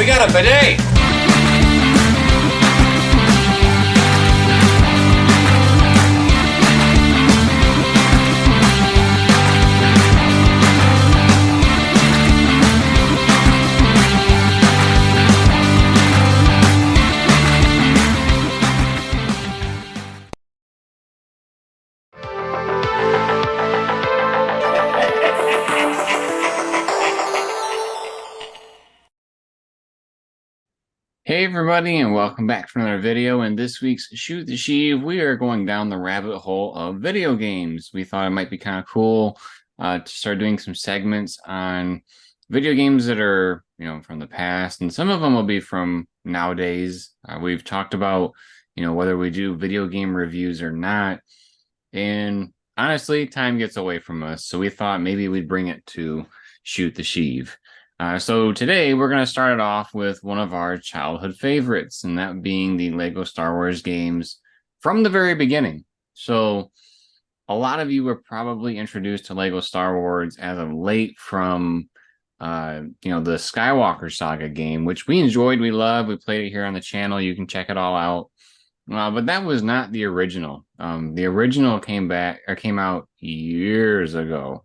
We got a bidet! Hey everybody, and welcome back for another video. In this week's Shoot the Sheev, we are going down the rabbit hole of video games. We thought it might be kind of cool to start doing some segments on video games that are, from the past, and some of them will be from nowadays. We've talked about, whether we do video game reviews or not, and honestly, time gets away from us, so we thought maybe we'd bring it to Shoot the Sheev. So today we're going to start it off with one of our childhood favorites, and that being the Lego Star Wars games from the very beginning. So a lot of you were probably introduced to Lego Star Wars as of late from, the Skywalker Saga game, which we enjoyed, we loved, we played it here on the channel. You can check it all out. But that was not the original. The original came out years ago.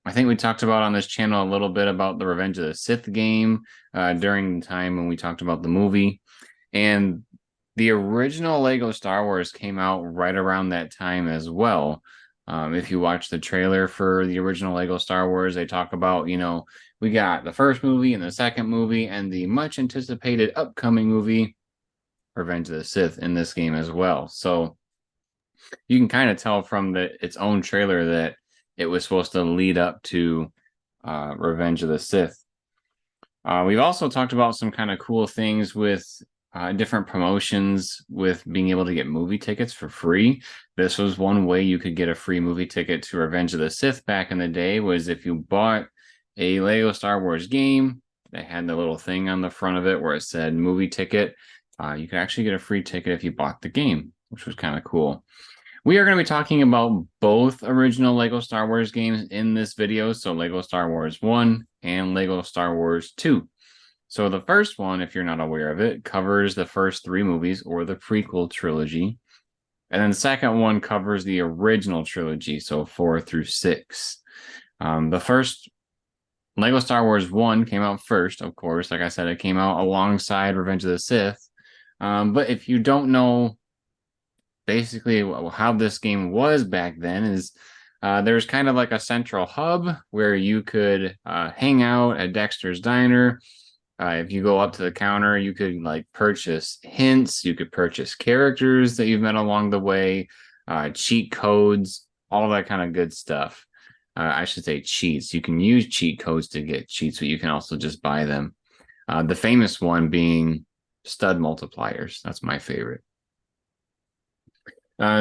I think we talked about on this channel a little bit about the Revenge of the Sith game during the time when we talked about the movie. And the original Lego Star Wars came out right around that time as well. If you watch the trailer for the original Lego Star Wars, they talk about, we got the first movie and the second movie and the much anticipated upcoming movie, Revenge of the Sith, in this game as well. So you can kind of tell from its own trailer that it was supposed to lead up to Revenge of the Sith. We've also talked about some kind of cool things with different promotions with being able to get movie tickets for free. This was one way you could get a free movie ticket to Revenge of the Sith back in the day, was if you bought a Lego Star Wars game that had the little thing on the front of it where it said movie ticket. You could actually get a free ticket if you bought the game, which was kind of cool. We are going to be talking about both original Lego Star Wars games in this video, so Lego Star Wars 1 and Lego Star Wars 2. So the first one, if you're not aware of it, covers the first three movies, or the prequel trilogy. And then the second one covers the original trilogy, so 4 through 6. The first Lego Star Wars 1 came out first, of course. Like I said, it came out alongside Revenge of the Sith. But if you don't know basically how this game was back then, is there's kind of like a central hub where you could hang out at Dexter's Diner. If you go up to the counter, you could purchase hints, you could purchase characters that you've met along the way, cheat codes, all that kind of good stuff. I should say cheats. You can use cheat codes to get cheats, but you can also just buy them. The famous one being stud multipliers. That's my favorite.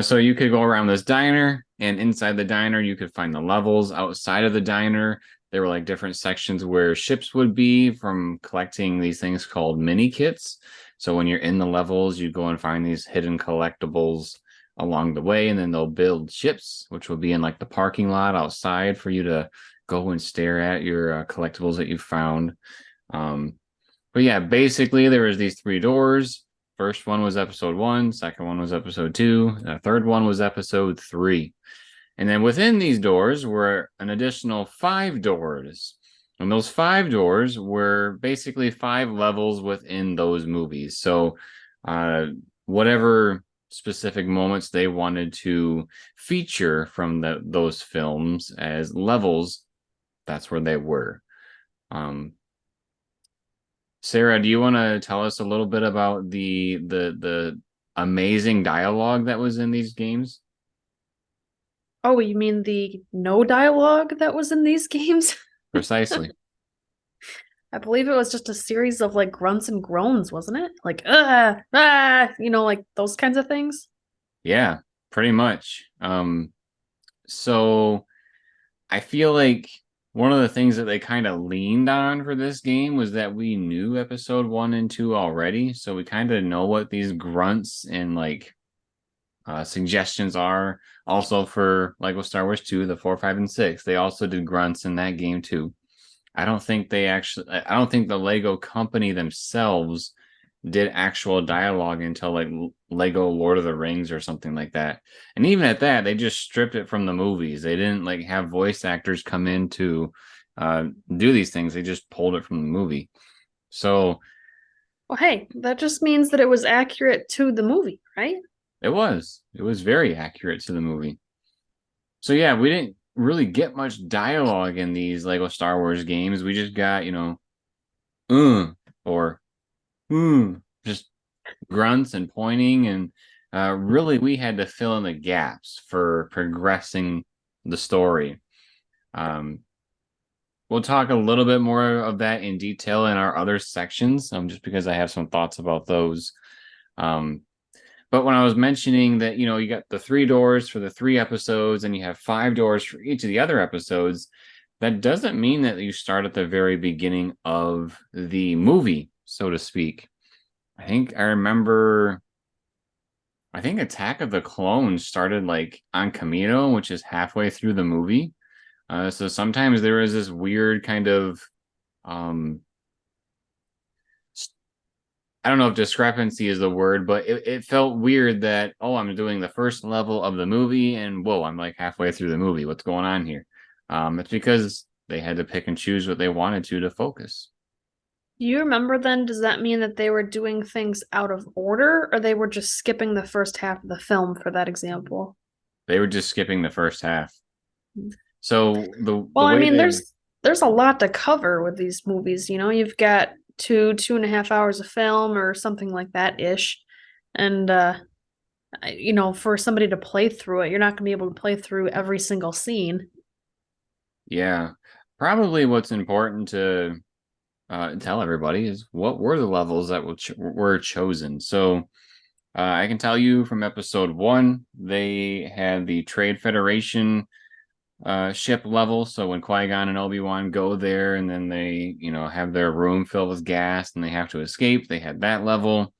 So you could go around this diner, and inside the diner, you could find the levels. Outside of the diner, there were different sections where ships would be from collecting these things called mini kits. So when you're in the levels, you go and find these hidden collectibles along the way, and then they'll build ships, which will be in the parking lot outside for you to go and stare at your collectibles that you found. But yeah, basically there was these three doors. First one was episode 1, second one was episode 2, the third one was episode 3. And then within these doors were an additional 5 doors. And those 5 doors were basically 5 levels within those movies. So whatever specific moments they wanted to feature from those films as levels, that's where they were. Sarah, do you want to tell us a little bit about the amazing dialogue that was in these games? Oh, you mean the no dialogue that was in these games? Precisely. I believe it was just a series of grunts and groans, wasn't it? Those kinds of things. Yeah, pretty much. So I feel like one of the things that they kind of leaned on for this game was that we knew episode 1 and 2 already. So we kind of know what these grunts and suggestions are. Also for Lego Star Wars 2, the 4, 5, and 6. They also did grunts in that game too. I don't think they actually. I don't think the Lego company themselves did actual dialogue until like Lego Lord of the Rings or something like that. And even at that, they just stripped it from the movies. They didn't like have voice actors come in to do these things. They just pulled it from the movie. So Well, hey, that just means that it was accurate to the movie, right? it was very accurate to the movie. So yeah, we didn't really get much dialogue in these Lego Star Wars games. We just got, or just grunts and pointing, and really we had to fill in the gaps for progressing the story. Um, we'll talk a little bit more of that in detail in our other sections, just because I have some thoughts about those. Um, but when I was mentioning that, you got the 3 doors for the 3 episodes and you have 5 doors for each of the other episodes, that doesn't mean that you start at the very beginning of the movie, so to speak. I think Attack of the Clones started like on Camino, which is halfway through the movie. So sometimes there is this weird kind of um, I don't know if discrepancy is the word, but it felt weird that, oh, I'm doing the first level of the movie and whoa, I'm like halfway through the movie. What's going on here? It's because they had to pick and choose what they wanted to focus. Do you remember then, does that mean that they were doing things out of order, or they were just skipping the first half of the film for that example? They were just skipping the first half. So the Well, I way mean, they there's a lot to cover with these movies, you know. You've got 2.5 hours of film or something like that ish. And for somebody to play through it, you're not gonna be able to play through every single scene. Yeah, probably what's important to tell everybody is what were the levels that were chosen. So I can tell you from episode 1, they had the Trade Federation ship level. So when Qui-Gon and Obi-Wan go there and then they, have their room filled with gas and they have to escape, they had that level.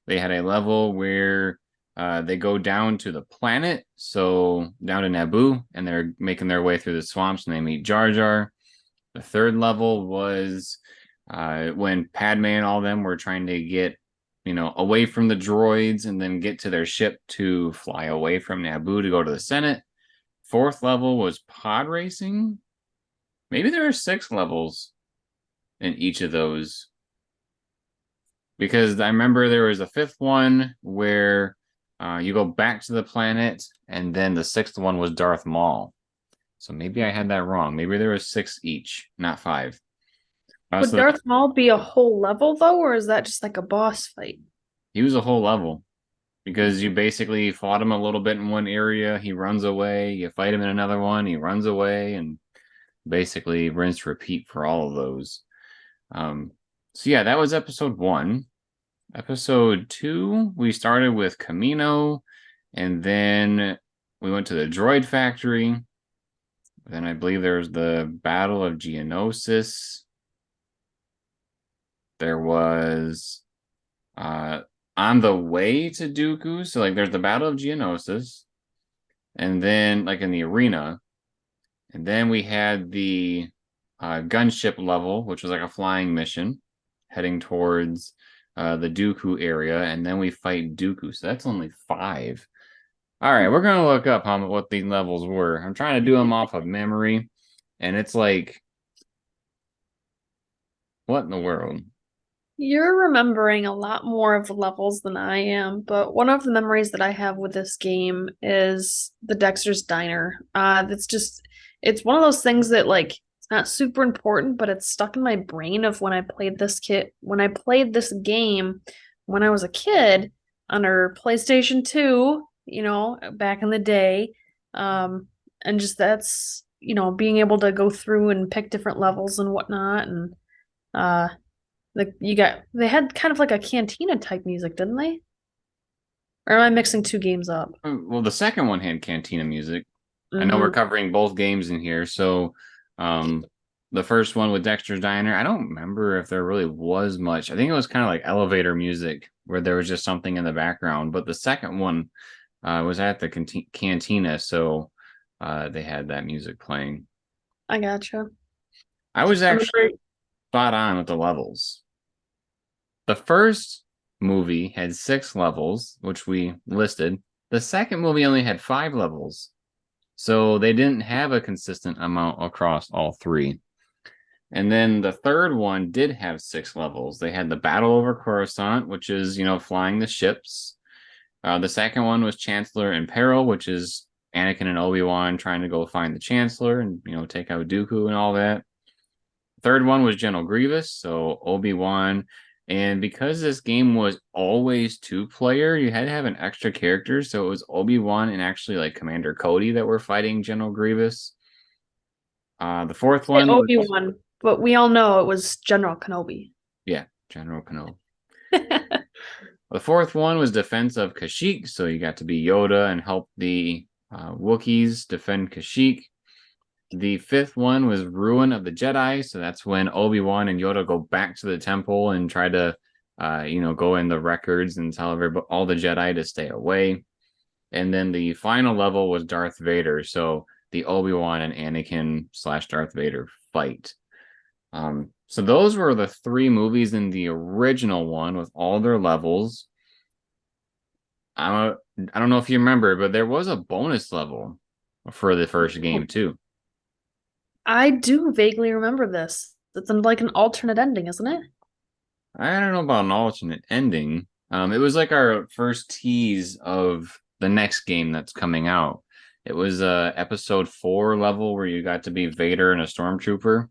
They had a level where they go down to the planet, so down to Naboo, and they're making their way through the swamps and they meet Jar Jar. The third level was when Padme and all them were trying to get, away from the droids and then get to their ship to fly away from Naboo to go to the Senate. Fourth level was pod racing. Maybe there are 6 levels in each of those, because I remember there was a fifth one where you go back to the planet, and then the sixth one was Darth Maul. So maybe I had that wrong. Maybe there was 6 each, not 5. Would So Darth Maul be a whole level though, or is that just like a boss fight? he was a whole level because you basically fought him a little bit in one area, he runs away, you fight him in another one, he runs away, and basically rinse repeat for all of those. Um, so yeah, that was episode 1. Episode 2, we started with Camino, and then we went to the droid factory. Then I believe there was the Battle of Geonosis. There was on the way to Dooku. So like there's the Battle of Geonosis, and then like in the arena, and then we had the gunship level, which was like a flying mission heading towards the Dooku area, and then we fight Dooku. So that's only 5. All right, we're gonna look up what these levels were. I'm trying to do them off of memory, and it's like, what in the world? You're remembering a lot more of the levels than I am, but one of the memories that I have with this game is the Dexter's Diner. It's one of those things that like it's not super important, but it's stuck in my brain of when I played this game when I was a kid on our PlayStation 2, back in the day. Um, and just that's, being able to go through and pick different levels and whatnot and uh they had kind of like a cantina type music, didn't they? Or am I mixing two games up? Well, the second one had Cantina music. I know we're Mm, covering both games in here, so um, the first one with Dexter's Diner, I don't remember if there really was much. I think it was kind of like elevator music where there was just something in the background. But the second one was at the cantina, so they had that music playing. I gotcha. I was I actually remember. spot on with the levels. The first movie had 6 levels, which we listed. The second movie only had 5 levels. So they didn't have a consistent amount across all three. And then the third one did have 6 levels. They had the battle over Coruscant, which is, flying the ships. The second one was Chancellor in Peril, which is Anakin and Obi-Wan trying to go find the Chancellor and, take out Dooku and all that. Third one was General Grievous, so Obi-Wan. And because this game was always 2-player, you had to have an extra character. So it was Obi-Wan and actually like Commander Cody that were fighting General Grievous. The fourth Say one was, Obi-Wan, but we all know it was General Kenobi. yeah, General Kenobi. The fourth one was Defense of Kashyyyk. So you got to be Yoda and help the Wookiees defend Kashyyyk. The fifth one was Ruin of the Jedi. So that's when Obi-Wan and Yoda go back to the temple and try to, go in the records and tell all the Jedi to stay away. And then the final level was Darth Vader. So the Obi-Wan and Anakin / Darth Vader fight. So those were the 3 movies in the original one with all their levels. I don't know if you remember, but there was a bonus level for the first game too. I do vaguely remember this. It's like an alternate ending, isn't it? I don't know about an alternate ending. It was like our first tease of the next game that's coming out. It was episode 4 level where you got to be Vader and a stormtrooper.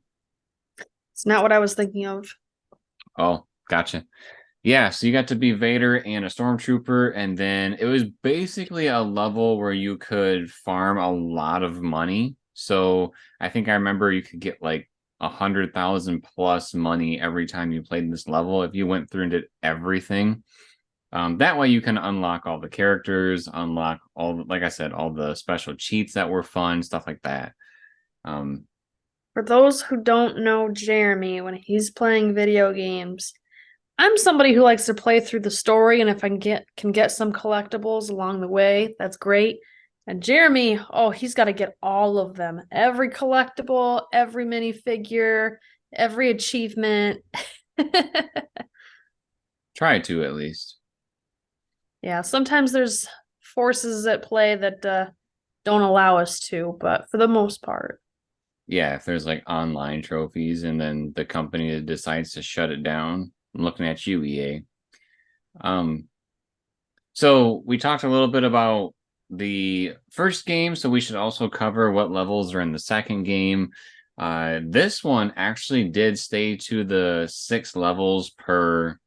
It's not what I was thinking of. Oh, gotcha. Yeah, so you got to be Vader and a stormtrooper, and then it was basically a level where you could farm a lot of money. So I think I remember you could get like 100,000 plus money every time you played this level if you went through and did everything. That way you can unlock all the characters, unlock like I said, all the special cheats that were fun, stuff like that. Um, For those who don't know Jeremy, when he's playing video games, I'm somebody who likes to play through the story, and if I can get some collectibles along the way, that's great. And Jeremy, oh, he's got to get all of them. Every collectible, every minifigure, every achievement. Try to at least. Yeah, sometimes there's forces at play that don't allow us to, but for the most part. Yeah, if there's like online trophies and then the company decides to shut it down, I'm looking at you, EA. So we talked a little bit about the first game, so we should also cover what levels are in the second game. This one actually did stay to the 6 levels per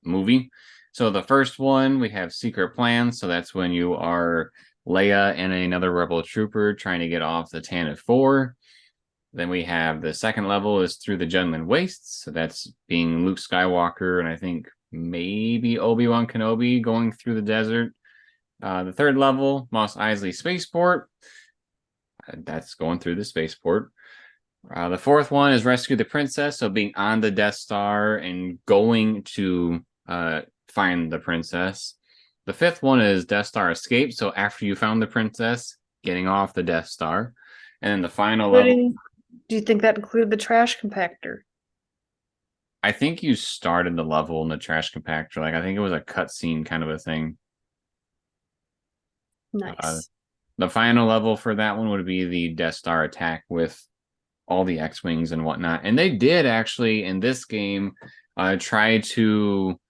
movie. So the first one, we have Secret Plans. So that's when you are Leia and another Rebel trooper trying to get off the Tantive 4. Then we have the second level is Through the Jundland Wastes. So that's being Luke Skywalker and I think maybe Obi-Wan Kenobi going through the desert. The third level, Mos Eisley Spaceport. That's going through the spaceport. The fourth one is Rescue the Princess. So being on the Death Star and going to find the princess. The fifth one is Death Star Escape. So after you found the princess, getting off the Death Star. And then the final level. Do you think that included the trash compactor? I think you started the level in the trash compactor. Like I think it was a cutscene kind of a thing. Nice. The final level for that one would be the Death Star attack with all the X-Wings and whatnot. And they did actually in this game try to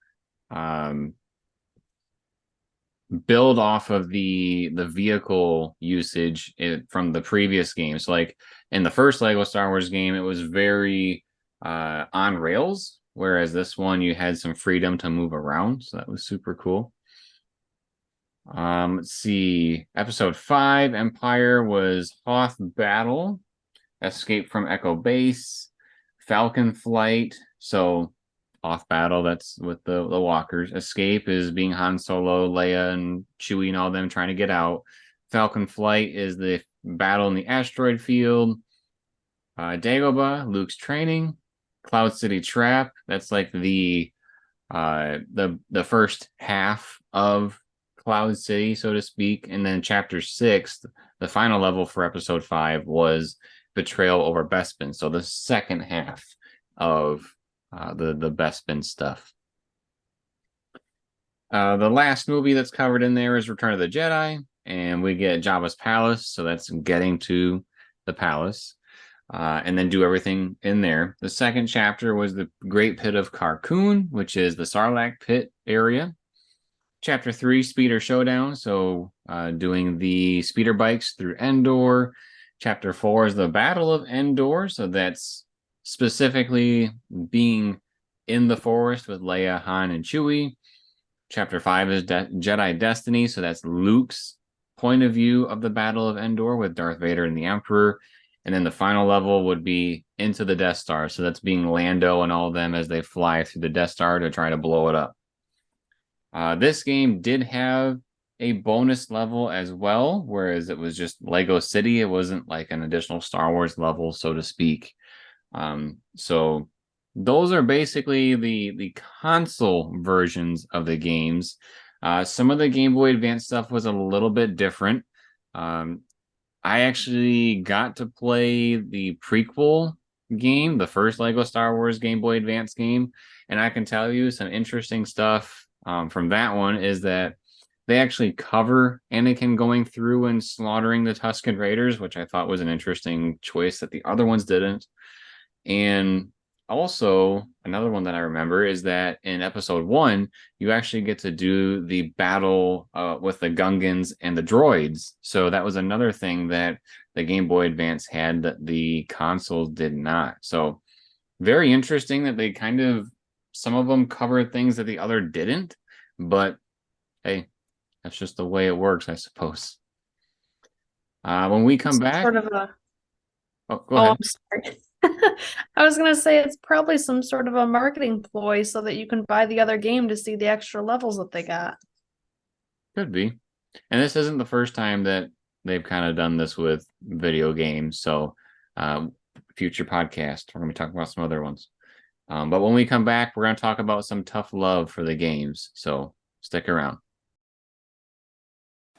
build off of the vehicle usage from the previous games. So like in the first Lego Star Wars game, it was very on rails, whereas this one you had some freedom to move around. So that was super cool. Let's see. Episode 5, Empire, was Hoth Battle, Escape from Echo Base, Falcon Flight. So Hoth Battle, that's with the walkers. Escape is being Han Solo, Leia, and Chewie and all them trying to get out. Falcon Flight is the battle in the asteroid field. Dagobah, Luke's training. Cloud City Trap, that's like the first half of Cloud City, so to speak. And then chapter 6, the final level for episode 5, was Betrayal over Bespin. So the second half of the Bespin stuff. The last movie that's covered in there is Return of the Jedi, and we get Jabba's palace. So that's getting to the palace, and then do everything in there. The second chapter was the Great Pit of Carkoon, which is the Sarlacc pit area. Chapter 3, Speeder Showdown. So doing the speeder bikes through Endor. Chapter 4 is the Battle of Endor. So that's specifically being in the forest with Leia, Han, and Chewie. Chapter 5 is Jedi Destiny. So that's Luke's point of view of the Battle of Endor with Darth Vader and the Emperor. And then the final level would be Into the Death Star. So that's being Lando and all of them as they fly through the Death Star to try to blow it up. This game did have a bonus level as well, whereas it was just Lego City. It wasn't like an additional Star Wars level, so to speak. So those are basically the console versions of the games. Some of the Game Boy Advance stuff was a little bit different. I actually got to play the prequel game, the first Lego Star Wars Game Boy Advance game, and I can tell you some interesting stuff from that one is that they actually cover Anakin going through and slaughtering the Tusken Raiders, which I thought was an interesting choice that the other ones didn't. And also, another one that I remember is that in episode 1, you actually get to do the battle with the Gungans and the droids. So that was another thing that the Game Boy Advance had that the consoles did not. So very interesting that they kind of, some of them covered things that the other didn't. But hey, that's just the way it works, I suppose. When we come back... Sort of a... Oh, go ahead. I'm sorry. I was gonna say it's probably some sort of a marketing ploy so that you can buy the other game to see the extra levels that they got. Could be. And this isn't the first time that they've kind of done this with video games. So future podcast, we're going to be talking about some other ones. But when we come back, we're going to talk about some tough love for the games. So stick around.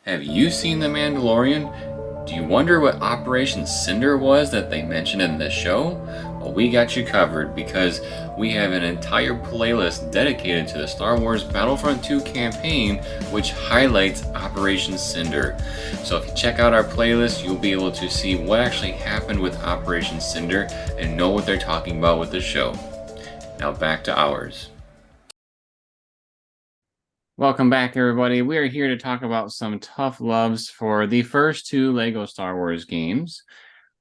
Have you seen The Mandalorian? Do you wonder what Operation Cinder was that they mentioned in this show? Well, we got you covered because we have an entire playlist dedicated to the Star Wars Battlefront 2 campaign, which highlights Operation Cinder. So if you check out our playlist, you'll be able to see what actually happened with Operation Cinder and know what they're talking about with the show. Now back to ours. Welcome back, everybody. We are here to talk about some tough loves for the first 2 Lego Star Wars games.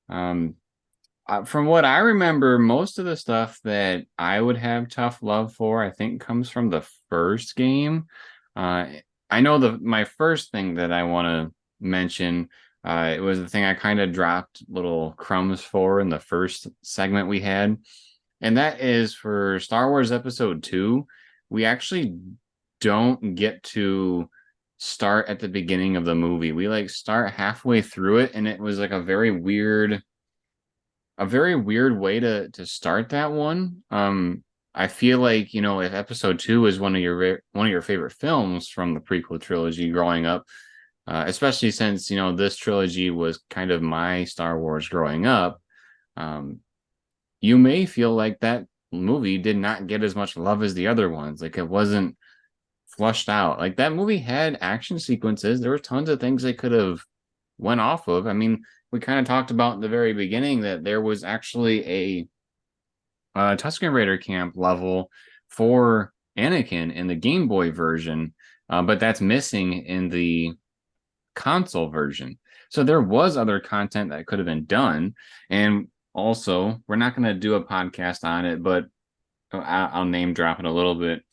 From what I remember, most of the stuff that I would have tough love for, I think, comes from the first game. I know my first thing that I want to mention, it was the thing I kind of dropped little crumbs for in the first segment we had, and that is for Star Wars Episode 2. We actually don't get to start at the beginning of the movie. We start halfway through it, and it was like a very weird way to start that one. I feel like, if Episode 2 is one of your favorite films from the prequel trilogy growing up, especially since this trilogy was kind of my Star Wars growing up, you may feel like that movie did not get as much love as the other ones. Like, it wasn't flushed out. Like, that movie had action sequences. There were tons of things they could have went off of. I mean, we kind of talked about in the very beginning that there was actually a Tusken Raider camp level for Anakin in the Game Boy version, but that's missing in the console version. So there was other content that could have been done. And also, we're not going to do a podcast on it, but I'll name drop it a little bit.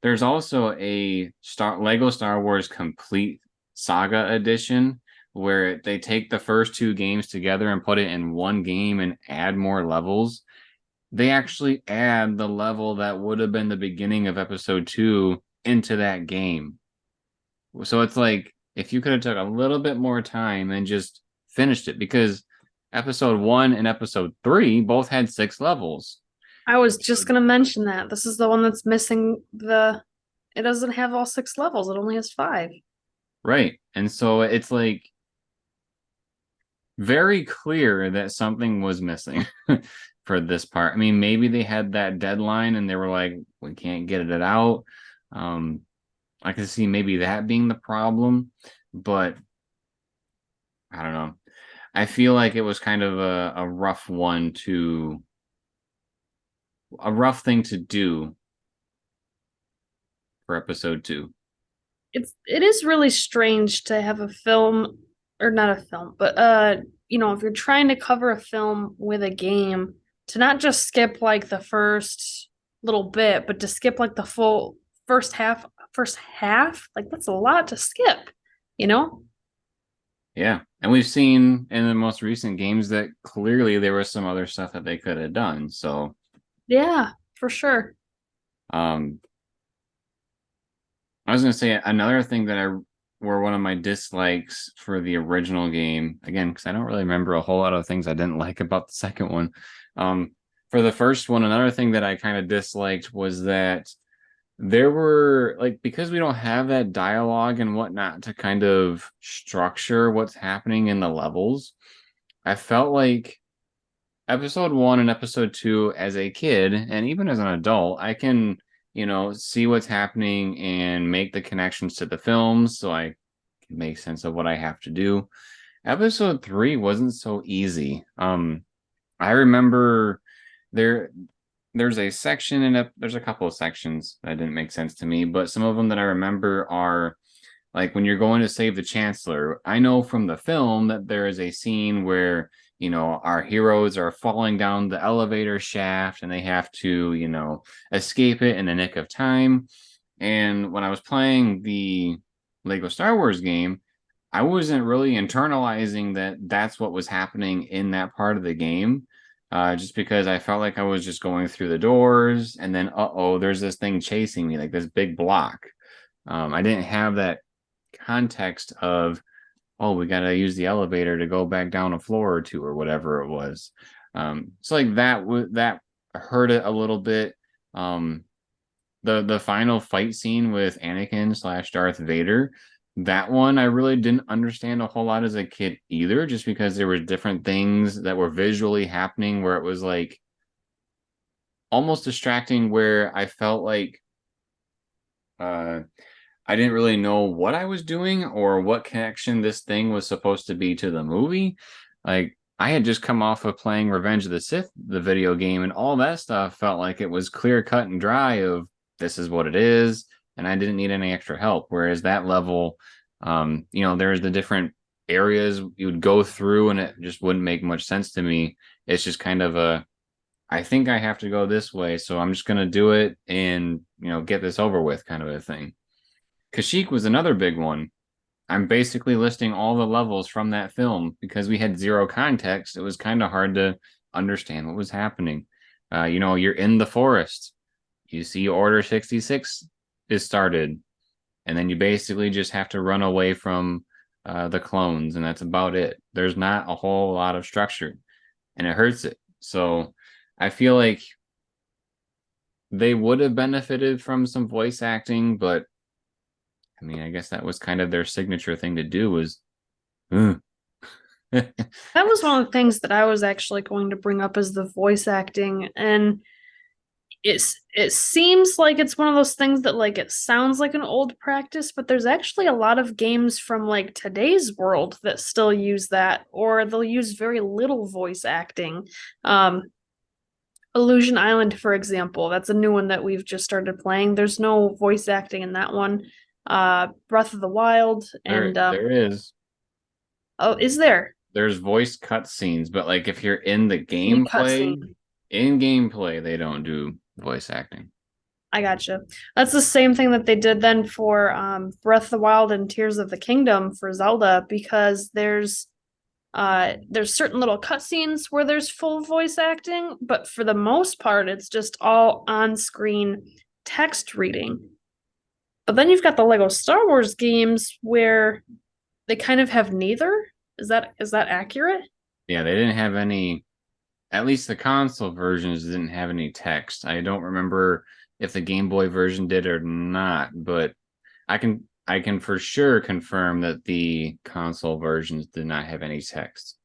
There's also a Lego Star Wars Complete Saga Edition where they take the first 2 games together and put it in one game and add more levels. They actually add the level that would have been the beginning of Episode 2 into that game. So it's like, if you could have took a little bit more time and just finished it, because Episode 1 and Episode 3 both had 6 levels. I was just going to mention that. This is the one that's missing it doesn't have all 6 levels. It only has 5. Right. And so it's like very clear that something was missing for this part. I mean, maybe they had that deadline and they were like, we can't get it out. Um, I can see maybe that being the problem, but I don't know. I feel like it was kind of a rough one to a rough thing to do for episode 2. It is really strange to have a film, or not a film, but if you're trying to cover a film with a game, to not just skip like the first little bit, but to skip like the full first half, like that's a lot to skip, you know? Yeah. And we've seen in the most recent games that clearly there was some other stuff that they could have done. So, Yeah, for sure. um, I was going to say another thing that I were one of my dislikes for the original game, again, because I don't really remember a whole lot of things I didn't like about the second one. For the first one, another thing that I kind of disliked was that there were like, because we don't have that dialogue and whatnot to kind of structure what's happening in the levels, I felt like episode 1 and episode 2 as a kid and even as an adult, I can, see what's happening and make the connections to the films so I can make sense of what I have to do. Episode 3 wasn't so easy. I remember there there's a section in there's a couple of sections that didn't make sense to me, but some of them that I remember are like when you're going to save the Chancellor. I know from the film that there is a scene where, our heroes are falling down the elevator shaft and they have to, escape it in the nick of time. And when I was playing the Lego Star Wars game, I wasn't really internalizing that that's what was happening in that part of the game. Just because I felt like I was just going through the doors and then, there's this thing chasing me, like this big block. I didn't have that context of, we got to use the elevator to go back down a floor or two or whatever it was. So like that hurt it a little bit. The final fight scene with Anakin slash Darth Vader, that one I really didn't understand a whole lot as a kid either, just because there were different things that were visually happening where it was like almost distracting, where I felt like I didn't really know what I was doing or what connection this thing was supposed to be to the movie. Like, I had just come off of playing Revenge of the Sith, the video game, and all that stuff felt like it was clear cut and dry of this is what it is, and I didn't need any extra help. Whereas that level, there's the different areas you would go through, and it just wouldn't make much sense to me. It's just kind of I think I have to go this way, so I'm just gonna do it and get this over with kind of a thing. Kashyyyk was another big one. I'm basically listing all the levels from that film because we had zero context. It was kind of hard to understand what was happening. You're in the forest. You see Order 66 is started. And then you basically just have to run away from the clones. And that's about it. There's not a whole lot of structure. And it hurts it. So I feel like they would have benefited from some voice acting, but I mean, I guess that was kind of their signature thing to do was, That was one of the things that I was actually going to bring up as the voice acting. And it seems like it's one of those things that like it sounds like an old practice, but there's actually a lot of games from like today's world that still use that, or they'll use very little voice acting. Illusion Island, for example, that's a new one that we've just started playing. There's no voice acting in that one. Breath of the Wild and there is. oh, is there There's voice cutscenes, but like if you're in the any gameplay, cutscene? they don't do voice acting. I gotcha. That's the same thing that they did then for Breath of the Wild and Tears of the Kingdom for Zelda, because there's certain little cutscenes where there's full voice acting, but for the most part, it's just all on-screen text reading. But then you've got the Lego Star Wars games where they kind of have neither. Is that accurate? Yeah, they didn't have any, at least the console versions didn't have any text. I don't remember if the Game Boy version did or not, but I can for sure confirm that the console versions did not have any text.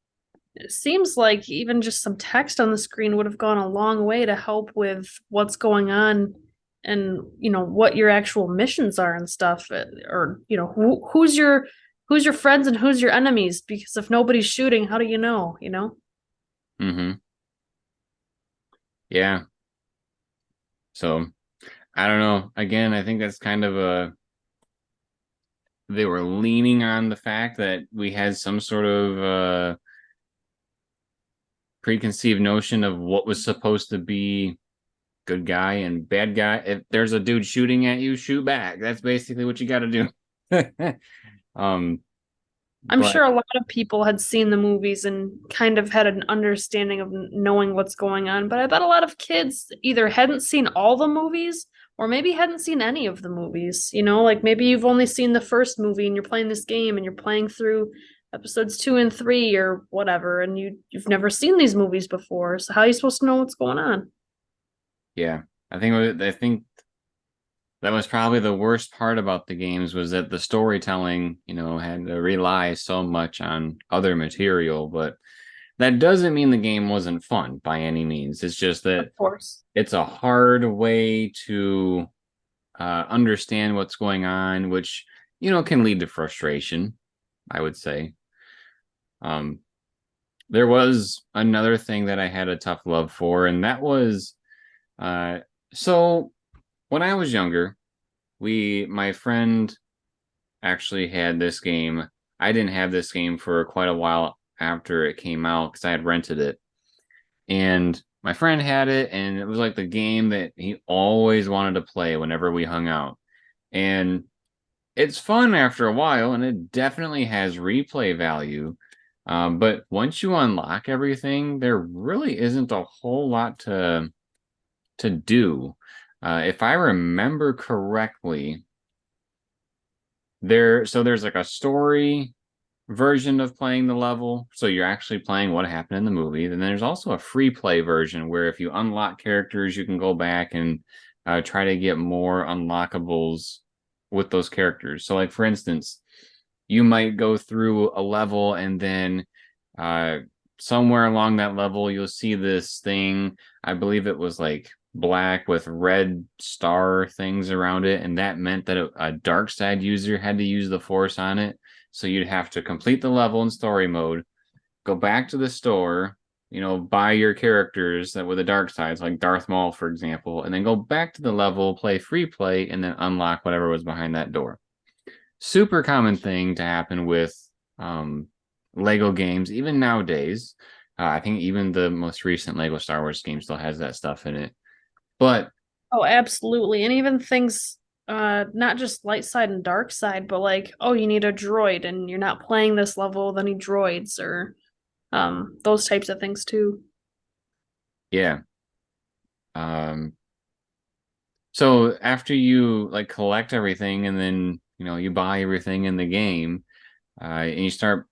it seems like even just some text on the screen would have gone a long way to help with what's going on and what your actual missions are and stuff, or who's your friends and who's your enemies, because if nobody's shooting, how do you know? Mm-hmm. Yeah. So I don't know. Again, I think that's kind of they were leaning on the fact that we had some sort of preconceived notion of what was supposed to be good guy and bad guy. If there's a dude shooting at you, shoot back. That's basically what you got to do. um, I'm but sure a lot of people had seen the movies and kind of had an understanding of knowing what's going on, but I bet a lot of kids either hadn't seen all the movies or maybe hadn't seen any of the movies. Like maybe you've only seen the first movie and you're playing this game and you're playing through episodes 2 and 3 or whatever, and you've never seen these movies before. So how are you supposed to know what's going on? yeah, I think that was probably the worst part about the games was that the storytelling, had to rely so much on other material, but that doesn't mean the game wasn't fun by any means. It's just Of that course. it's a hard way to understand what's going on, which, can lead to frustration, I would say. Um, there was another thing that I had a tough love for, and that was uh, so when I was younger, my friend actually had this game. I didn't have this game for quite a while after it came out because I had rented it. And my friend had it, and it was like the game that he always wanted to play whenever we hung out. And it's fun after a while, and it definitely has replay value. But once you unlock everything, there really isn't a whole lot to do. If I remember correctly, there's like a story version of playing the level, so you're actually playing what happened in the movie. Then there's also a free play version where if you unlock characters, you can go back and try to get more unlockables with those characters. So, like for instance, you might go through a level and then uh, somewhere along that level, you'll see this thing. I believe it was like black with red star things around it, and that meant that a dark side user had to use the force on it. So you'd have to complete the level in story mode, go back to the store, buy your characters that were the dark sides, like Darth Maul, for example, and then go back to the level, play free play, and then unlock whatever was behind that door. Super common thing to happen with um, Lego games, even nowadays. I think even the most recent Lego Star Wars game still has that stuff in it. But Oh, absolutely. And even things, not just light side and dark side, but like, oh, you need a droid and you're not playing this level with any droids, or those types of things too. yeah. Um, so after you like collect everything and then, you buy everything in the game, and you start,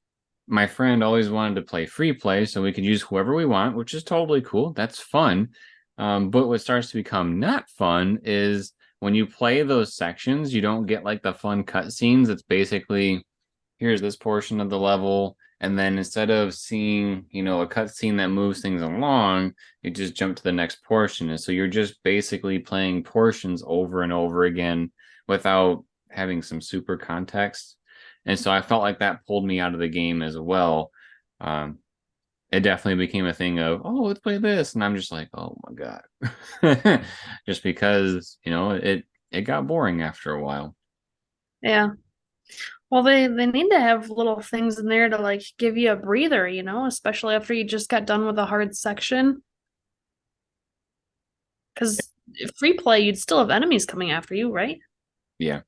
my friend always wanted to play free play so we could use whoever we want, which is totally cool. That's fun. But what starts to become not fun is when you play those sections, you don't get like the fun cutscenes. It's basically here's this portion of the level, and then instead of seeing, a cutscene that moves things along, you just jump to the next portion. And so you're just basically playing portions over and over again without having some super context. And so I felt like that pulled me out of the game as well. Um, it definitely became a thing of, oh, let's play this. And I'm just like, oh my God. Just because, it got boring after a while. Yeah. Well, they need to have little things in there to like give you a breather, especially after you just got done with a hard section. Because free play, you'd still have enemies coming after you, right? Yeah.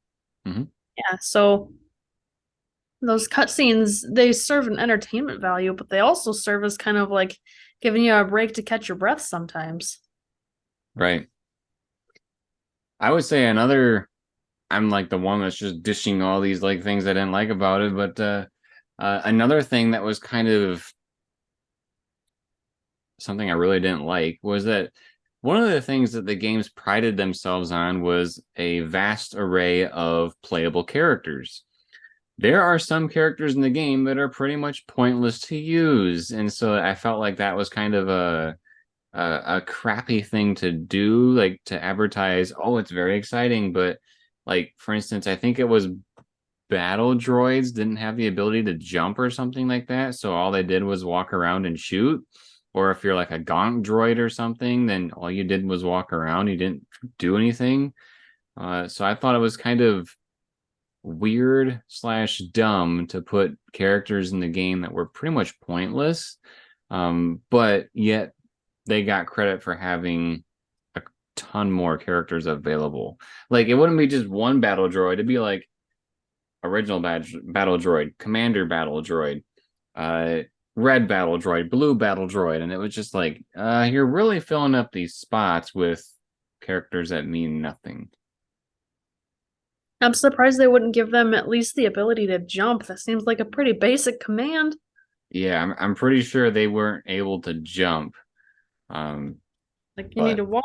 Hmm. Yeah. So those cutscenes, they serve an entertainment value, but they also serve as kind of like giving you a break to catch your breath sometimes. Right. I would say another, I'm like the one that's just dishing all these like things I didn't like about it, but another thing that was kind of something I really didn't like was that one of the things that the games prided themselves on was a vast array of playable characters. there are some characters in the game that are pretty much pointless to use, and so I felt like that was kind of a crappy thing to do, like to advertise, oh, it's very exciting, but like for instance, I think it was battle droids didn't have the ability to jump or something like that, so all they did was walk around and shoot. Or if you're like a gonk droid or something, then all you did was walk around, you didn't do anything. So I thought it was kind of weird slash dumb to put characters in the game that were pretty much pointless, but yet they got credit for having a ton more characters available. Like it wouldn't be just one battle droid; it'd be like original battle droid, commander battle droid, uh, red battle droid, blue battle droid, and it was just like you're really filling up these spots with characters that mean nothing. I'm surprised they wouldn't give them at least the ability to jump. That seems like a pretty basic command. Yeah, I'm pretty sure they weren't able to jump. Um, Like you need but to walk,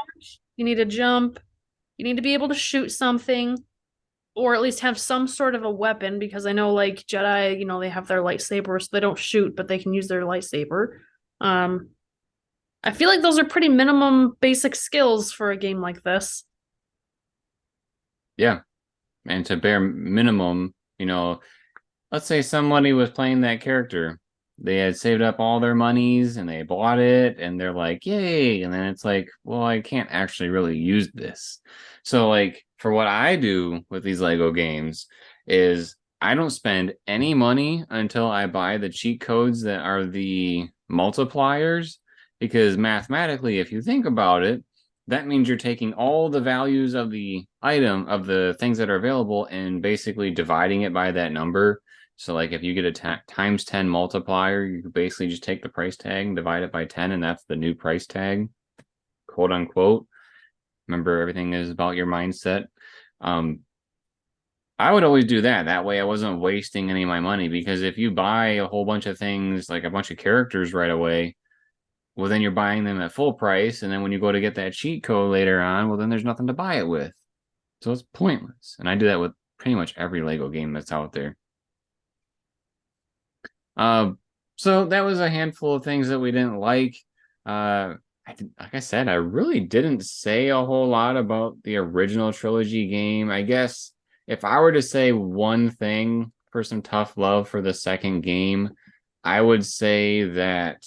you need to jump, you need to be able to shoot something, or at least have some sort of a weapon, because I know like Jedi, they have their lightsaber, so they don't shoot, but they can use their lightsaber. Um, I feel like those are pretty minimum basic skills for a game like this. yeah, and to bare minimum, let's say somebody was playing that character. They had saved up all their monies and they bought it and they're like, yay. And then it's like, well, I can't actually really use this. So, like, for what I do with these Lego games is I don't spend any money until I buy the cheat codes that are the multipliers. Because mathematically, if you think about it, that means you're taking all the values of the item, of the things that are available, and basically dividing it by that number. So like if you get a times 10 multiplier, you basically just take the price tag and divide it by 10, and that's the new price tag, quote unquote. Remember, everything is about your mindset. Um, I would always do that. That way I wasn't wasting any of my money, because if you buy a whole bunch of things, like a bunch of characters right away, well, then you're buying them at full price. And then when you go to get that cheat code later on, well, then there's nothing to buy it with. So it's pointless. And I do that with pretty much every Lego game that's out there. Uh, so that was a handful of things that we didn't like. Like I said, I really didn't say a whole lot about the original trilogy game. I guess if I were to say one thing for some tough love for the second game, I would say that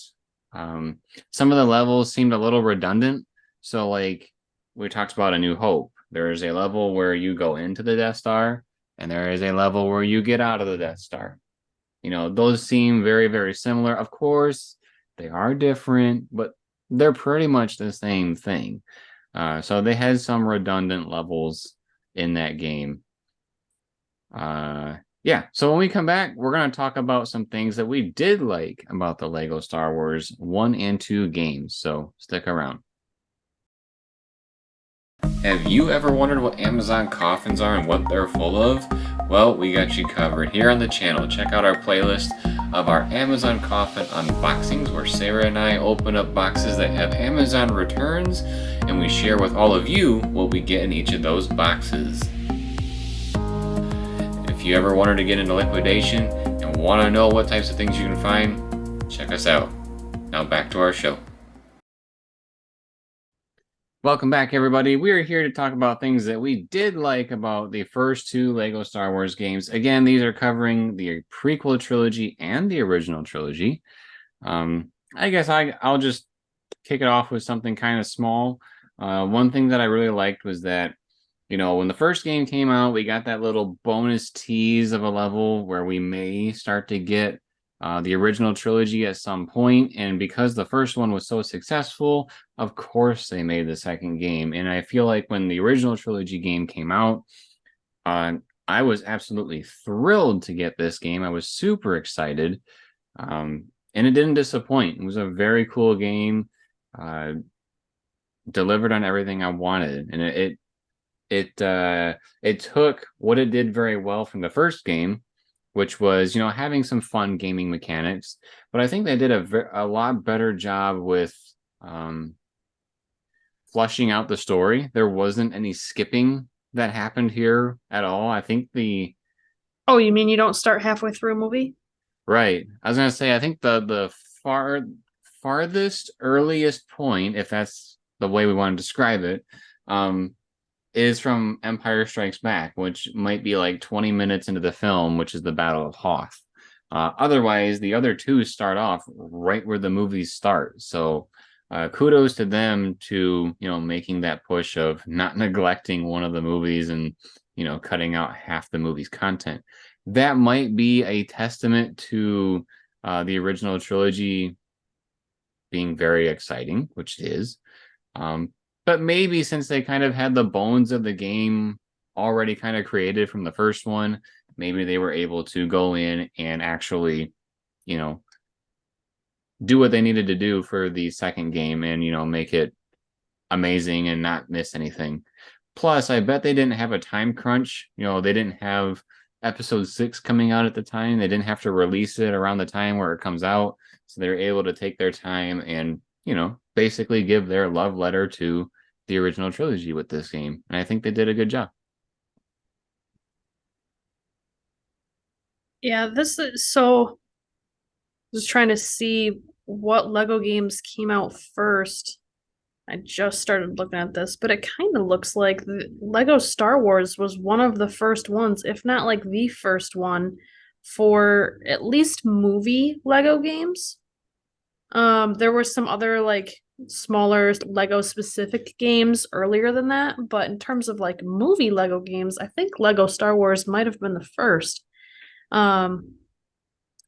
some of the levels seemed a little redundant. So, like we talked about A New Hope, there is a level where you go into the Death Star, and there is a level where you get out of the Death Star. Those seem very, very similar. Of course, they are different, but they're pretty much the same thing. So they had some redundant levels in that game. Yeah, so when we come back, we're going to talk about some things that we did like about the Lego Star Wars 1 and 2 games. So stick around. Have you ever wondered what Amazon coffins are and what they're full of? Well, we got you covered here on the channel. Check out our playlist of our Amazon coffin unboxings, where Sarah and I open up boxes that have Amazon returns, and we share with all of you what we get in each of those boxes. If you ever wanted to get into liquidation and want to know what types of things you can find, check us out. Now back to our show. Welcome back, everybody. We are here to talk about things that we did like about the first 2 Lego Star Wars games. Again, these are covering the prequel trilogy and the original trilogy. I guess I'll just kick it off with something kind of small. One thing that I really liked was that, when the first game came out, we got that little bonus tease of a level where we may start to get the original trilogy at some point. And because the first one was so successful, of course they made the second game. And I feel like when the original trilogy game came out, I was absolutely thrilled to get this game. I was super excited. And it didn't disappoint. It was a very cool game. Delivered on everything I wanted. And it took what it did very well from the first game, which was, having some fun gaming mechanics. But I think they did a lot better job with flushing out the story. There wasn't any skipping that happened here at all. I think the Oh, you mean you don't start halfway through a movie? Right. I was gonna say I think the farthest earliest point, if that's the way we want to describe it, um, is from Empire Strikes Back, which might be like 20 minutes into the film, which is the Battle of Hoth. Otherwise, the other two start off right where the movies start. So, kudos to them to making that push of not neglecting one of the movies and cutting out half the movie's content. That might be a testament to the original trilogy being very exciting, which it is. Um, but maybe since they kind of had the bones of the game already kind of created from the first one, maybe they were able to go in and actually, you know, do what they needed to do for the second game and, make it amazing and not miss anything. Plus, I bet they didn't have a time crunch. They didn't have episode 6 coming out at the time. They didn't have to release it around the time where it comes out. So they're able to take their time and, basically give their love letter to the original trilogy with this game. And I think they did a good job. Yeah, this is so just trying to see what Lego games came out first. I just started looking at this, but it kind of looks like the Lego Star Wars was one of the first ones, if not like the first one, for at least movie Lego games. There were some other like smaller Lego specific games earlier than that, but in terms of like movie Lego games, I think Lego Star Wars might have been the first. Um,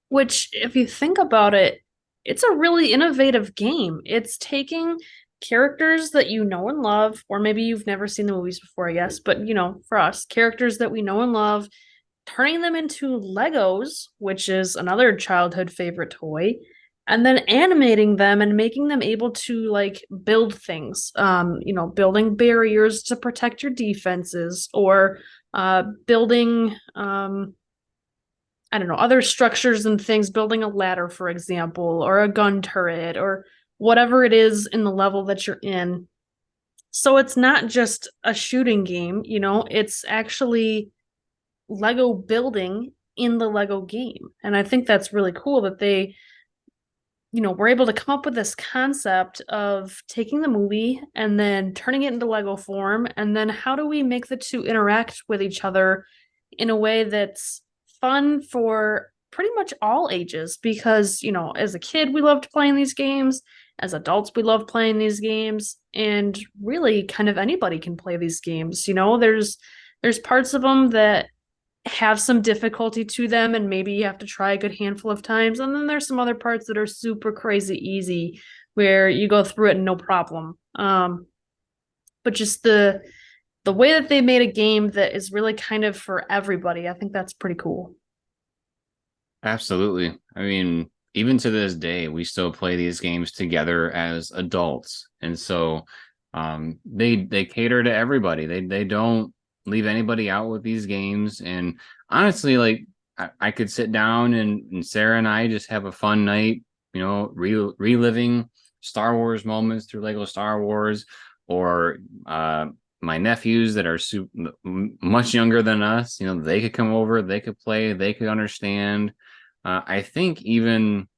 which, if you think about it, it's a really innovative game. It's taking characters that you know and love, or maybe you've never seen the movies before, I guess, but for us, characters that we know and love, turning them into Legos, which is another childhood favorite toy, and then animating them and making them able to like build things. Building barriers to protect your defenses, or building I don't know, other structures and things, building a ladder, for example, or a gun turret, or whatever it is in the level that you're in. So it's not just a shooting game, it's actually Lego building in the Lego game. And I think that's really cool that they, were able to come up with this concept of taking the movie and then turning it into Lego form. And then how do we make the two interact with each other in a way that's fun for pretty much all ages? Because, as a kid, we loved playing these games. As adults, we love playing these games. And really, kind of anybody can play these games. There's parts of them that have some difficulty to them and maybe you have to try a good handful of times, and then there's some other parts that are super crazy easy where you go through it no problem. But just the way that they made a game that is really kind of for everybody, I think that's pretty cool. Absolutely. I mean, even to this day, we still play these games together as adults. And so they cater to everybody. They don't leave anybody out with these games. And honestly, like I could sit down and Sarah and I just have a fun night, reliving Star Wars moments through Lego Star Wars, or my nephews that are much younger than us, they could come over, they could play, they could understand. I think even,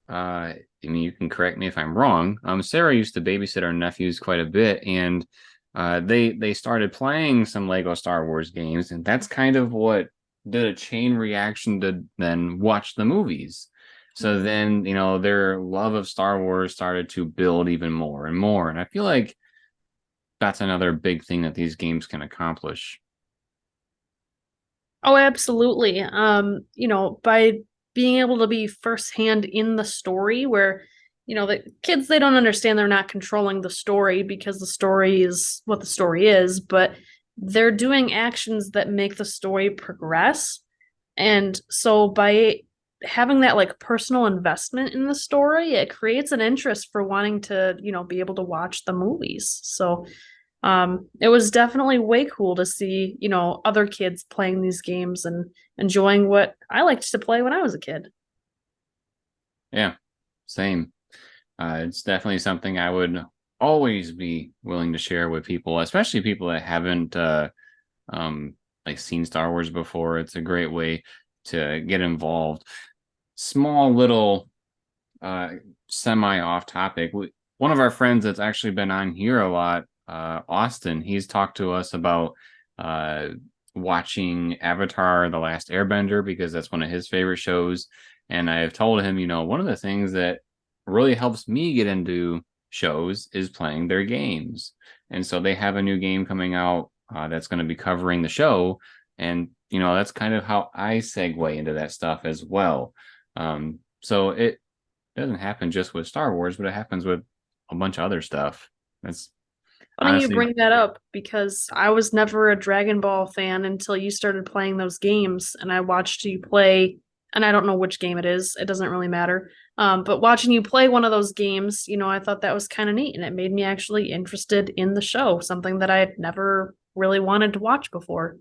I mean, you can correct me if I'm wrong. Sarah used to babysit our nephews quite a bit, and they started playing some Lego Star Wars games, and that's kind of what did a chain reaction to then watch the movies. So then, their love of Star Wars started to build even more and more. And I feel like that's another big thing that these games can accomplish. Oh, absolutely. By being able to be firsthand in the story where, the kids, they don't understand they're not controlling the story because the story is what the story is, but they're doing actions that make the story progress. And so by having that like personal investment in the story, it creates an interest for wanting to, be able to watch the movies. So it was definitely way cool to see, other kids playing these games and enjoying what I liked to play when I was a kid. Yeah, same. It's definitely something I would always be willing to share with people, especially people that haven't like seen Star Wars before, it's a great way to get involved. Small little uh semi off topic. One of our friends that's actually been on here a lot, Austin, he's talked to us about uh watching Avatar The Last Airbender because that's one of his favorite shows. And I've told him, one of the things that really helps me get into shows is playing their games. And so they have a new game coming out that's going to be covering the show. And, that's kind of how I segue into that stuff as well. So it doesn't happen just with Star Wars, but it happens with a bunch of other stuff. That's Funny you honestly, bring that up because I was never a Dragon Ball fan until you started playing those games, and I watched you play, and I don't know which game it is. It doesn't really matter. But watching you play one of those games, I thought that was kind of neat, and it made me actually interested in the show, something that I had never really wanted to watch before.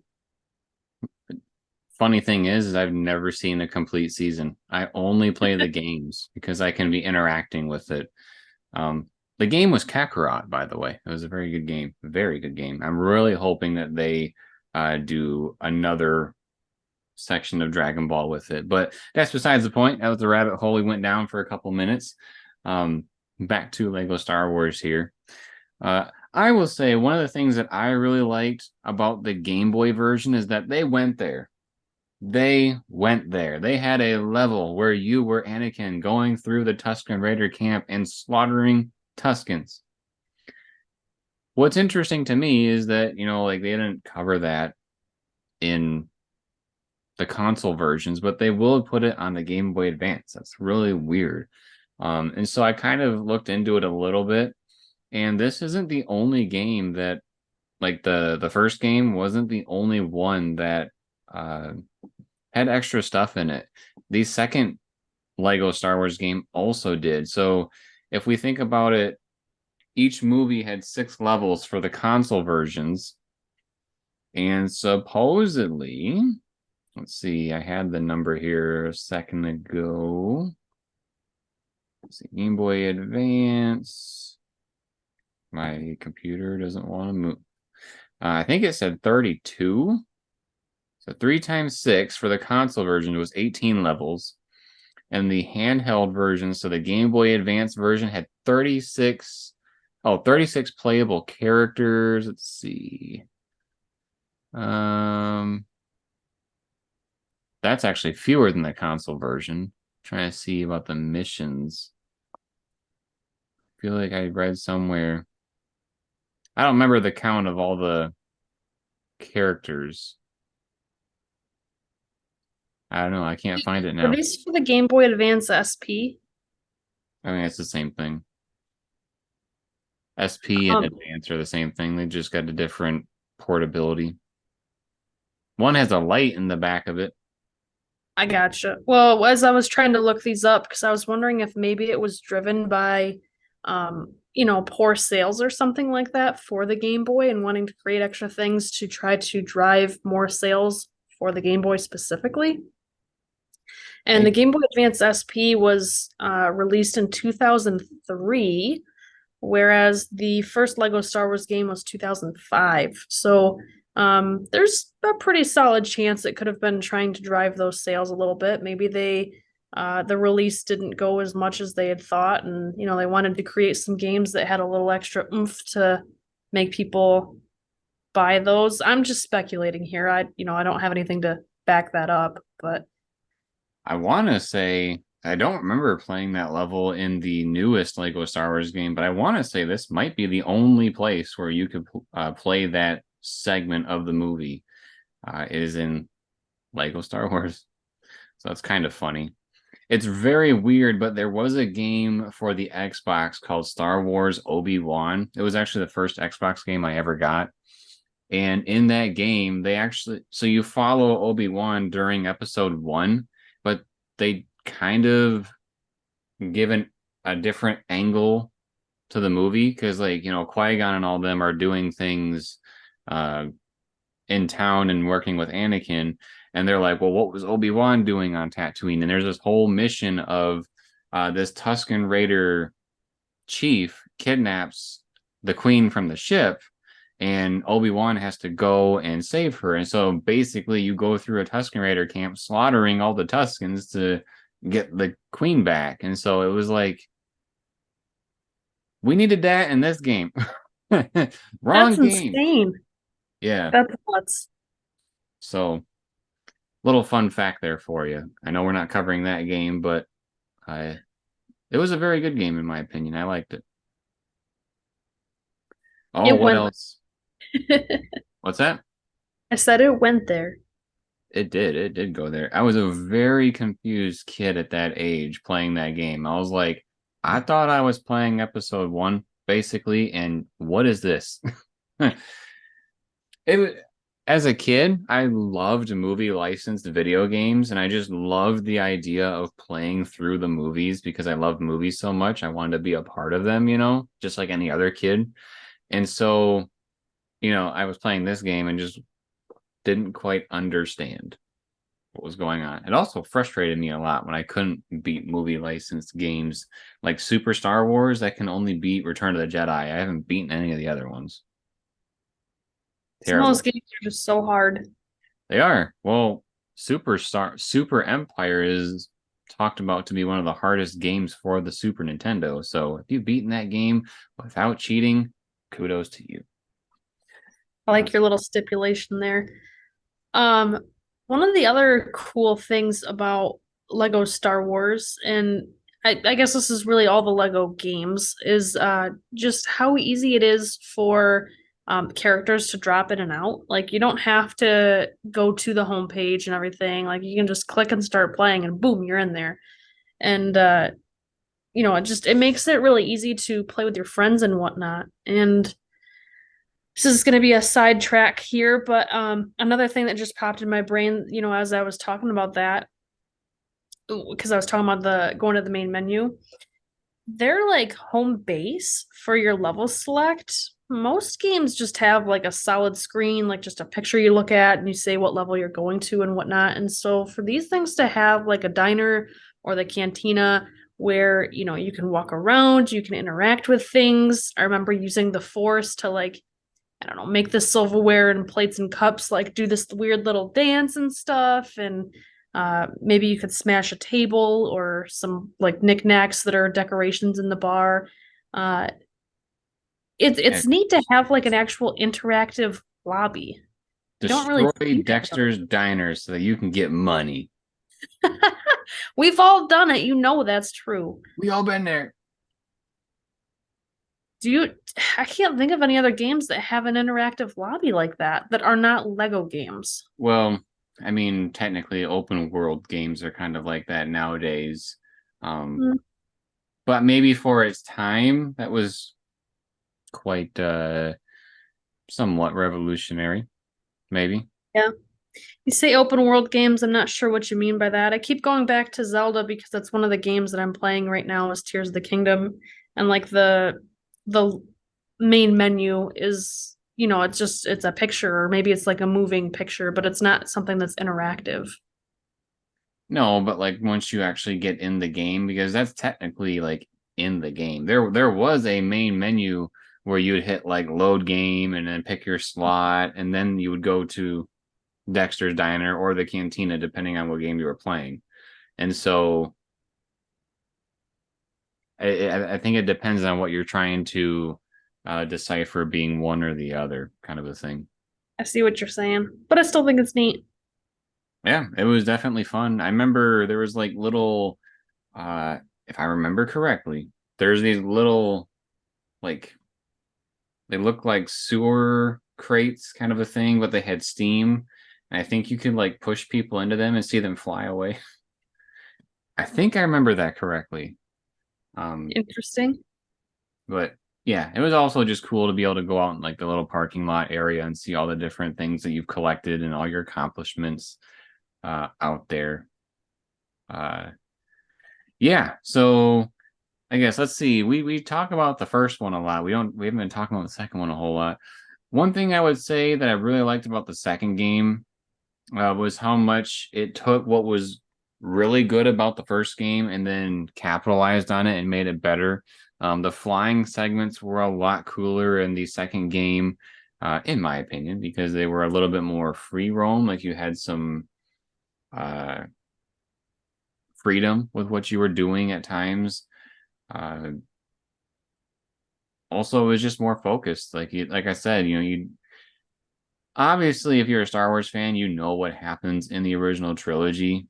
funny thing is I've never seen a complete season. I only play the games because I can be interacting with it. Um, the game was Kakarot, by the way. It was a very good game. Very good game. I'm really hoping that they do another section of Dragon Ball with it. But that's besides the point. That was the rabbit hole we went down for a couple minutes. Back to Lego Star Wars here. I will say one of the things that I really liked about the Game Boy version is that they went there. They went there. They had a level where you were Anakin going through the Tusken Raider camp and slaughtering Tuskens. What's interesting to me is that, like they didn't cover that in the console versions, but they will put it on the Game Boy Advance. That's really weird. And so I kind of looked into it a little bit, and this isn't the only game that, like the first game wasn't the only one that had extra stuff in it. The second Lego Star Wars game also did. So if we think about it, each movie had 6 levels for the console versions. And supposedly, let's see, I had the number here a second ago. Let's see, Game Boy Advance. My computer doesn't want to move. I think it said 32. So 3 times 6 for the console version was 18 levels. And the handheld version, so the Game Boy Advance version had 36 playable characters. Let's see. That's actually fewer than the console version. Trying to see about the missions. I feel like I read somewhere. I don't remember the count of all the characters. I don't know. I can't find it Were now. these for the Game Boy Advance SP? I mean, it's the same thing. SP and Um, Advance are the same thing. They just got a different portability. One has a light in the back of it. I gotcha. Well, as I was trying to look these up, because I was wondering if maybe it was driven by, poor sales or something like that for the Game Boy and wanting to create extra things to try to drive more sales for the Game Boy specifically. And the I Game Boy Advance SP was released in 2003, whereas the first Lego Star Wars game was 2005. So there's a pretty solid chance it could have been trying to drive those sales a little bit. Maybe the release didn't go as much as they had thought, and they wanted to create some games that had a little extra oomph to make people buy those. I'm just speculating here. I don't have anything to back that up, but want to say I don't remember playing that level in the newest Lego Star Wars game, but I want to say this might be the only place where you could play that segment of the movie. Is in Lego Star Wars. So that's kind of funny. It's very weird, but there was a game for the Xbox called Star Wars Obi-Wan. It was actually the first Xbox game I ever got. And in that game, so you follow Obi-Wan during episode 1, but they kind of given a different angle to the movie because, like, Qui-Gon and all them are doing things in town and working with Anakin, and they're like, well, what was Obi-Wan doing on Tatooine? And there's this whole mission of this Tusken Raider chief kidnaps the queen from the ship, and Obi-Wan has to go and save her. And so basically you go through a Tusken Raider camp slaughtering all the Tuskens to get the queen back. And so it was like, we needed that in this game. That's Wrong game. insane. Yeah. That's nuts. So little fun fact there for you. I know we're not covering that game, but it was a very good game in my opinion. I liked it. Oh, It what went. else? What's that? I said it went there. It did. It did go there. I was a very confused kid at that age playing that game. I was like, I thought I was playing episode one, basically, and what is this? It as a kid, I loved movie licensed video games, and I just loved the idea of playing through the movies because I loved movies so much. I wanted to be a part of them, just like any other kid. And so, I was playing this game and just didn't quite understand what was going on. It also frustrated me a lot when I couldn't beat movie licensed games like Super Star Wars that can only beat Return of the Jedi. I haven't beaten any of the other ones. Some of those Terrible. games are just so hard. They are. Well, Super Empire is talked about to be one of the hardest games for the Super Nintendo. So if you've beaten that game without cheating, kudos to you. I like your little stipulation there. Um, One of the other cool things about Lego Star Wars, and I guess this is really all the Lego games, is just how easy it is for characters to drop in and out. Like you don't have to go to the home page and everything. Like you can just click and start playing, and boom, you're in there. And it makes it really easy to play with your friends and whatnot. And this is going to be a sidetrack here, but another thing that just popped in my brain, as I was talking about that, because I was talking about the going to the main menu, their like home base for your level select. Most games just have like a solid screen, like just a picture you look at and you say what level you're going to and whatnot. And so for these things to have like a diner or the cantina where you can walk around, you can interact with things. I remember using the Force to like I don't know, make the silverware and plates and cups like do this weird little dance and stuff. And maybe you could smash a table or some like knickknacks that are decorations in the bar. Uh, Yeah, it's neat to have like an actual interactive lobby. You don't really destroy see that Dexter's Diner so that you can get money. We've all done it. That's true. We all been there. Do you? I can't think of any other games that have an interactive lobby like that are not Lego games. Well, I mean, technically, open world games are kind of like that nowadays. Um, Mm, but maybe for its time, that was quite somewhat revolutionary. Maybe. yeah. You say open world games, I'm not sure what you mean by that. I keep going back to Zelda because that's one of the games that I'm playing right now is Tears of the Kingdom. And like the main menu is, it's a picture or maybe it's like a moving picture, but it's not something that's interactive. No, but like once you actually get in the game, because that's technically like in the game. There was a main menu where you would hit like load game and then pick your slot, and then you would go to Dexter's Diner or the Cantina, depending on what game you were playing. And so I think it depends on what you're trying to decipher being one or the other kind of a thing. I see what you're saying, but I still think it's neat. Yeah, it was definitely fun. I remember there was like little, if I remember correctly, there's these little, like, they look like sewer crates kind of a thing, but they had steam. And I think you could like push people into them and see them fly away. I think I remember that correctly. Interesting. But yeah, it was also just cool to be able to go out in like the little parking lot area and see all the different things that you've collected and all your accomplishments out there. Uh, yeah, so I guess let's see. We talk about the first one a lot. We haven't been talking about the second one a whole lot. One thing I would say that I really liked about the second game was how much it took what was really good about the first game and then capitalized on it and made it better. The flying segments were a lot cooler in the second game. in my opinion, because they were a little bit more free roam. Like you had some uh, freedom with what you were doing at times. Uh, Also, it was just more focused. Like I said, you obviously, if you're a Star Wars fan, you know what happens in the original trilogy.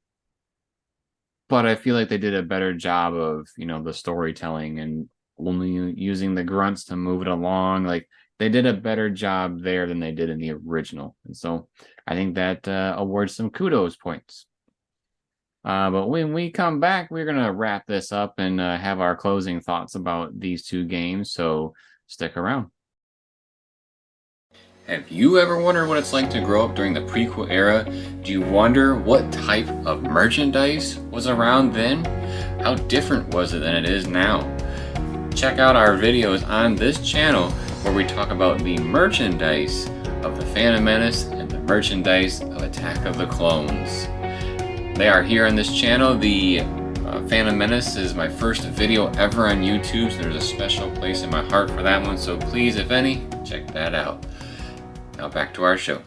But I feel like they did a better job of, the storytelling and only using the grunts to move it along. Like they did a better job there than they did in the original. And so I think that awards some kudos points. But when we come back, we're going to wrap this up and have our closing thoughts about these two games. So stick around. Have you ever wondered what it's like to grow up during the prequel era? Do you wonder what type of merchandise was around then? How different was it than it is now? Check out our videos on this channel where we talk about the merchandise of the Phantom Menace and the merchandise of Attack of the Clones. They are here on this channel. The Phantom Menace is my first video ever on YouTube, so there's a special place in my heart for that one. So please, if any, check that out. Now back to our show.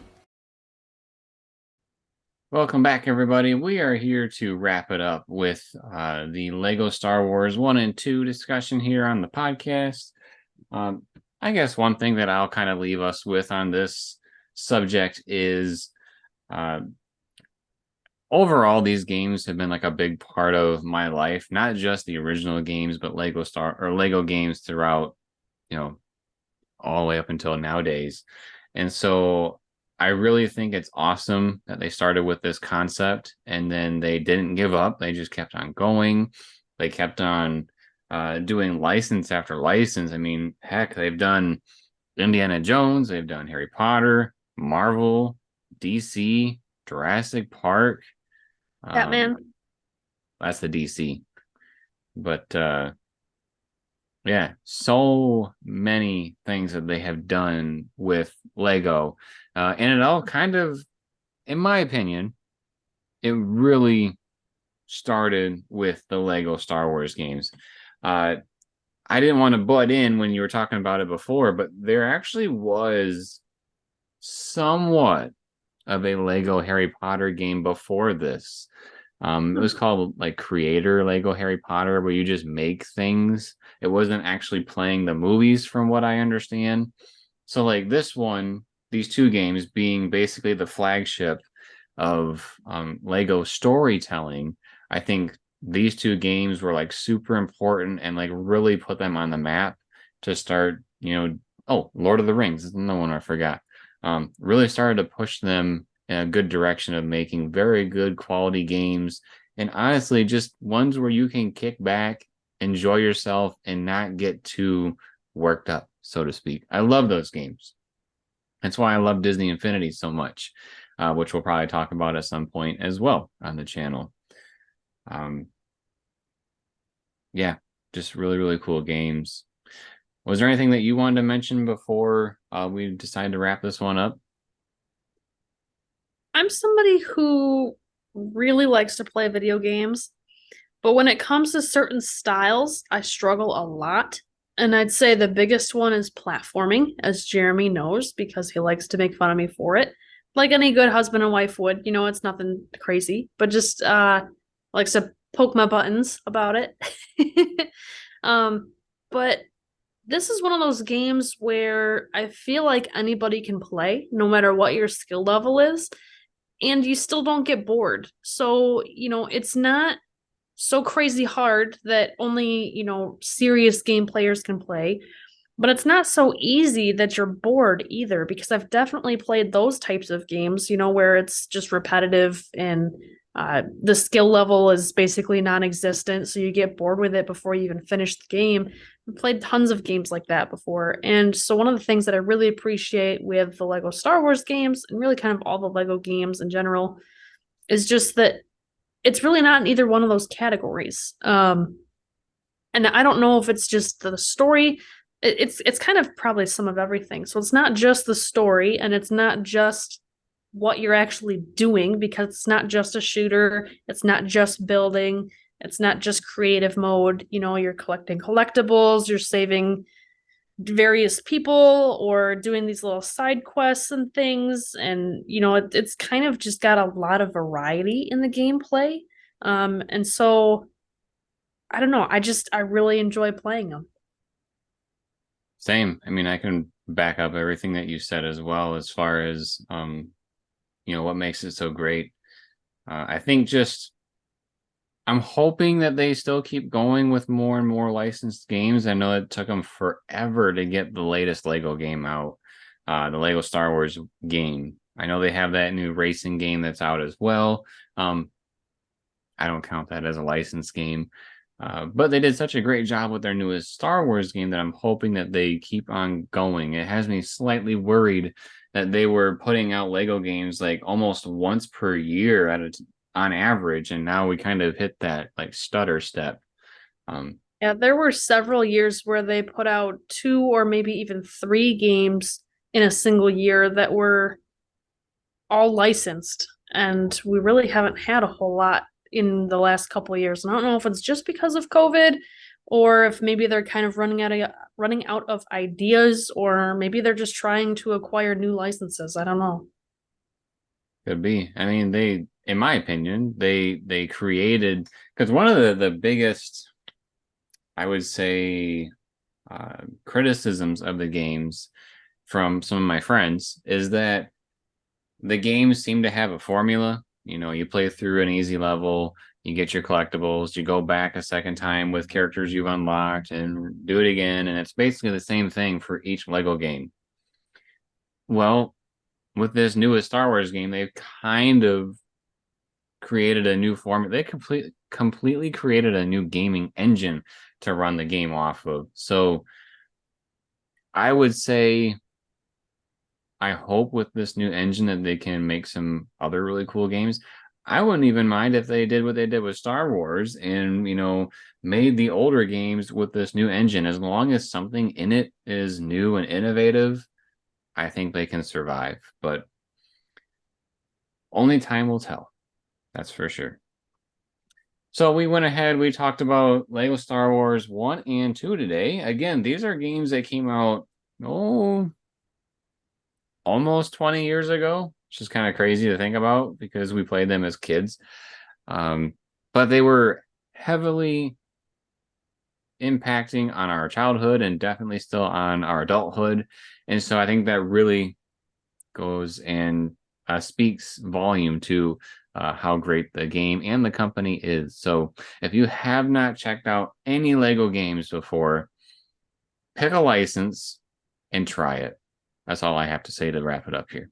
Welcome back, everybody. We are here to wrap it up with the Lego Star Wars 1 and 2 discussion here on the podcast. I guess one thing that I'll kind of leave us with on this subject is overall, these games have been like a big part of my life, not just the original games, but Lego games throughout, all the way up until nowadays. And so I really think it's awesome that they started with this concept and then they didn't give up. They just kept on going. They kept on doing license after license. I mean, heck, they've done Indiana Jones, they've done Harry Potter, Marvel, DC, Jurassic Park. Batman. That's the DC. But yeah, so many things that they have done with Lego. And it all kind of, in my opinion, it really started with the Lego Star Wars games. I didn't want to butt in when you were talking about it before, but there actually was somewhat of a Lego Harry Potter game before this. It was called like Creator Lego Harry Potter, where you just make things. It wasn't actually playing the movies, from what I understand. So like these two games being basically the flagship of Lego storytelling, I think these two games were like super important and like really put them on the map to start, Lord of the Rings is another one I forgot. Really started to push them in a good direction of making very good quality games, and honestly just ones where you can kick back, enjoy yourself, and not get too worked up, so to speak. I love those games. That's why I love Disney Infinity so much, which we'll probably talk about at some point as well on the channel. Yeah, just really, really cool games. Was there anything that you wanted to mention before we decide to wrap this one up? I'm somebody who really likes to play video games, but when it comes to certain styles, I struggle a lot. And I'd say the biggest one is platforming, as Jeremy knows, because he likes to make fun of me for it. Like any good husband and wife would, it's nothing crazy, but just likes to poke my buttons about it. But this is one of those games where I feel like anybody can play, no matter what your skill level is, and you still don't get bored. So, it's not so crazy hard that only, serious game players can play, but it's not so easy that you're bored either, because I've definitely played those types of games, where it's just repetitive and the skill level is basically non-existent, so you get bored with it before you even finish the game. I've played tons of games like that before, and so one of the things that I really appreciate with the Lego Star Wars games, and really kind of all the Lego games in general, is just that it's really not in either one of those categories. And I don't know if it's just the story. It's kind of probably some of everything. So it's not just the story, and it's not just what you're actually doing, because it's not just a shooter, it's not just building, it's not just creative mode. You're collecting collectibles, you're saving various people or doing these little side quests and things. And, it's kind of just got a lot of variety in the gameplay. And so I don't know. I really enjoy playing them. Same. I mean, I can back up everything that you said as well as far as what makes it so great. I think just I'm hoping that they still keep going with more and more licensed games. I know it took them forever to get the latest Lego game out, the Lego Star Wars game. I know they have that new racing game that's out as well. I don't count that as a licensed game. But they did such a great job with their newest Star Wars game that I'm hoping that they keep on going. It has me slightly worried that they were putting out Lego games like almost once per year on average, and now we kind of hit that like stutter step. Yeah, there were several years where they put out two or maybe even three games in a single year that were all licensed, and we really haven't had a whole lot in the last couple of years. And I don't know if it's just because of COVID or if maybe they're kind of running out of ideas, or maybe they're just trying to acquire new licenses. I don't know. Could be. I mean, in my opinion, they created, because one of the biggest, I would say, criticisms of the games from some of my friends is that the games seem to have a formula. You play through an easy level, you get your collectibles, you go back a second time with characters you've unlocked and do it again, and it's basically the same thing for each Lego game. Well, with this newest Star Wars game, they've kind of created a new format. They completely created a new gaming engine to run the game off of. So I would say I hope with this new engine that they can make some other really cool games. I wouldn't even mind if they did what they did with Star Wars and, made the older games with this new engine. As long as something in it is new and innovative, I think they can survive. But only time will tell. That's for sure. So we went ahead, we talked about Lego Star Wars 1 and 2 today. Again, these are games that came out, almost 20 years ago, which is kind of crazy to think about because we played them as kids. But they were heavily impacting on our childhood and definitely still on our adulthood. And so I think that really goes and speaks volume to how great the game and the company is. So if you have not checked out any Lego games before, pick a license and try it. That's all I have to say to wrap it up here.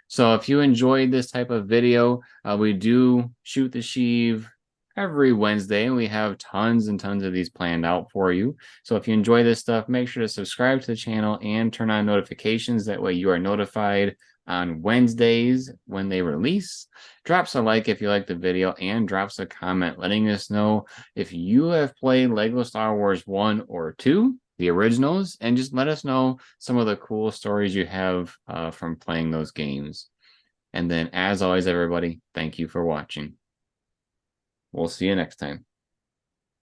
So if you enjoyed this type of video, we do Shoot the Sheev every Wednesday, and we have tons and tons of these planned out for you. So if you enjoy this stuff, make sure to subscribe to the channel and turn on notifications. That way you are notified on Wednesdays when they release. Drops a like if you like the video, and drops a comment letting us know if you have played Lego Star Wars 1 or 2, the originals, and just let us know some of the cool stories you have from playing those games. And then, as always, everybody, thank you for watching. We'll see you next time.